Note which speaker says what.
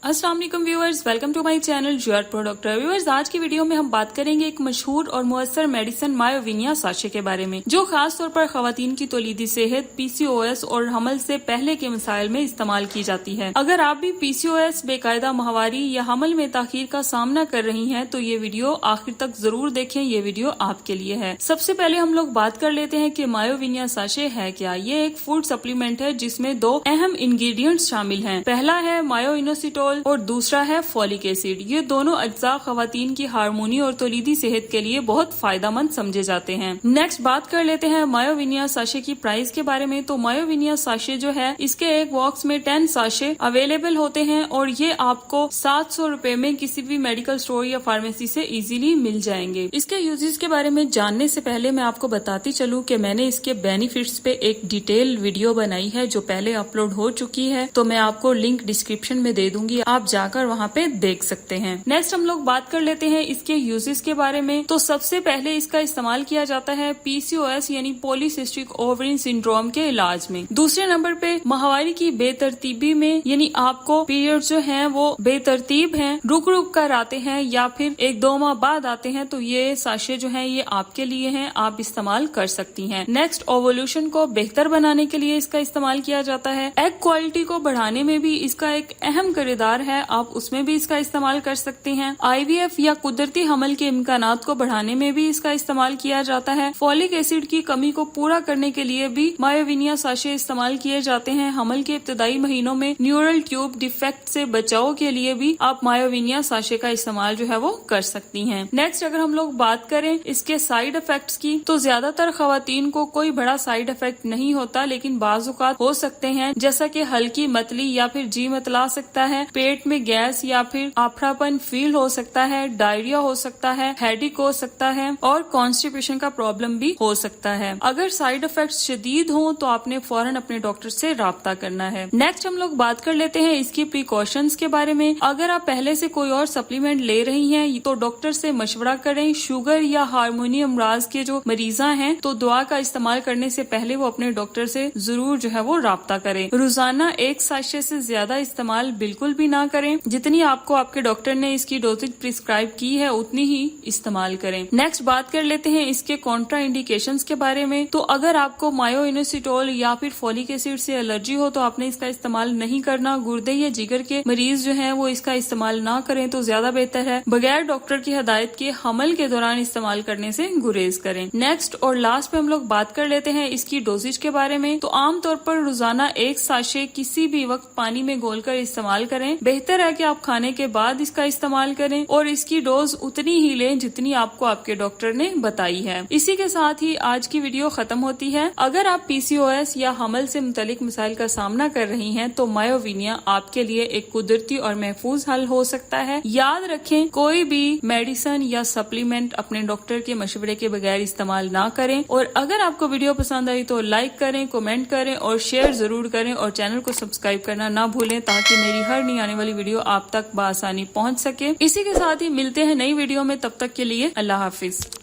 Speaker 1: अस्सलाम वालेकुम viewers, welcome to my channel ज्योर प्रो डॉक्टर। व्यूअर्स, आज की वीडियो में हम बात करेंगे एक मशहूर और मुअस्सर मेडिसिन मायोविनिया साशे के बारे में, जो खास तौर पर खवातीन की तौलीदी सेहत, पीसीओएस और हमल से पहले के मसाइल में इस्तेमाल की जाती है। अगर आप भी पीसीओएस, बेकायदा माहवारी या हमल में ताखीर का सामना कर रही हैं तो ये वीडियो आखिर तक जरूर देखें, ये वीडियो आपके लिए है। सबसे पहले हम लोग बात कर लेते हैं कि मायोविनिया साशे है क्या। ये एक फूड सप्लीमेंट है जिसमें दो अहम इंग्रेडिएंट्स शामिल हैं। पहला है मायोइनोसिटोल और दूसरा है फॉलिक एसिड। ये दोनों अज्जा खवातीन की हार्मोनी और तौलीदी सेहत के लिए बहुत फायदेमंद समझे जाते हैं। नेक्स्ट बात कर लेते हैं मायोविनिया साशे की प्राइस के बारे में। तो मायोविनिया साशे जो है, इसके एक बॉक्स में 10 साशे अवेलेबल होते हैं और ये आपको 700 रुपए में किसी भी मेडिकल स्टोर या फार्मेसी से इजीली मिल जाएंगे। इसके यूजेस के बारे में जानने से पहले मैं आपको बताती चलूं कि मैंने इसके बेनिफिट्स पे एक डिटेल वीडियो बनाई है जो पहले अपलोड हो चुकी है, तो मैं आपको लिंक डिस्क्रिप्शन में दे दूंगी, आप जाकर वहाँ पे देख सकते हैं। नेक्स्ट हम लोग बात कर लेते हैं इसके यूजेस के बारे में। तो सबसे पहले इसका इस्तेमाल किया जाता है पीसीओएस यानी पॉलीसिस्टिक ओवरिन सिंड्रोम के इलाज में। दूसरे नंबर पे माहवारी की बेतरतीबी में, यानी आपको पीरियड जो है वो बेतरतीब हैं, रुक रुक कर आते हैं या फिर 1-2 माह बाद आते हैं, तो ये साशे जो है ये आपके लिए हैं, आप इस्तेमाल कर सकती हैं। नेक्स्ट, ओवोल्यूशन को बेहतर बनाने के लिए इसका इस्तेमाल किया जाता है। एग क्वालिटी को बढ़ाने में भी इसका एक अहम किरदार है, आप उसमें भी इसका इस्तेमाल कर सकते हैं। आईवीएफ या कुदरती हमल के इम्कानात को बढ़ाने में भी इसका इस्तेमाल किया जाता है। फॉलिक एसिड की कमी को पूरा करने के लिए भी मायोविनिया साशे इस्तेमाल किए जाते हैं। हमल के इब्तदाई महीनों में न्यूरल ट्यूब डिफेक्ट से बचाव के लिए भी आप मायोविनिया साशे का इस्तेमाल जो है वो कर सकती हैं। नेक्स्ट, अगर हम लोग बात करें इसके साइड इफेक्ट्स की, तो ज्यादातर खवातीन को कोई बड़ा साइड इफेक्ट नहीं होता, लेकिन बाजुकात हो सकते हैं, जैसा कि हल्की मतली या फिर जी मतला सकता है, पेट में गैस या फिर आफड़ापन फील हो सकता है, डायरिया हो सकता है, हेडेक हो सकता है और कॉन्स्टिपेशन का प्रॉब्लम भी हो सकता है। अगर साइड इफेक्ट्स शदीद हो तो आपने फौरन अपने डॉक्टर से राब्ता करना है। नेक्स्ट हम लोग बात कर लेते हैं इसकी प्रिकॉशंस के बारे में। अगर आप पहले से कोई और सप्लीमेंट ले रही हैं तो डॉक्टर से मशवरा करें। शुगर या हार्मोनी अमराज के जो मरीजा हैं तो दवा का इस्तेमाल करने से पहले वो अपने डॉक्टर से जरूर जो है वो राब्ता करें। रोजाना एक साशे से ज्यादा इस्तेमाल बिल्कुल भी ना करें। जितनी आपको आपके डॉक्टर ने इसकी डोजेज प्रिस्क्राइब की है उतनी ही इस्तेमाल करें। नेक्स्ट बात कर लेते हैं इसके कॉन्ट्रा इंडिकेशंस के बारे में। तो अगर आपको मायोइनोसिटोल या फिर फॉलिक एसिड से एलर्जी हो तो आपने इसका इस्तेमाल नहीं करना। गुर्दे या जिगर के मरीज जो हैं वो इसका इस्तेमाल ना करें तो ज्यादा बेहतर है। बगैर डॉक्टर की हदायत के हमल के दौरान इस्तेमाल करने से गुरेज करें। नेक्स्ट और लास्ट पे हम लोग बात कर लेते हैं इसकी डोजेज के बारे में। तो आमतौर पर रोजाना एक साशे किसी भी वक्त पानी में घोलकर इस्तेमाल करें। बेहतर है कि आप खाने के बाद इसका इस्तेमाल करें और इसकी डोज उतनी ही लें जितनी आपको आपके डॉक्टर ने बताई है। इसी के साथ ही आज की वीडियो खत्म होती है। अगर आप पीसीओएस या हमल से मुतालिक मसाइल का सामना कर रही हैं तो मायोविनिया आपके लिए एक कुदरती और महफूज हल हो सकता है। याद रखें, कोई भी मेडिसिन या सप्लीमेंट अपने डॉक्टर के मशवरे के बगैर इस्तेमाल ना करें। और अगर आपको वीडियो पसंद आई तो लाइक करें, कमेंट करें और शेयर जरूर करें और चैनल को सब्सक्राइब करना ना भूलें ताकि मेरी हर नई आने वाली वीडियो आप तक बआसानी पहुंच सके। इसी के साथ ही मिलते हैं नई वीडियो में, तब तक के लिए अल्लाह हाफिज।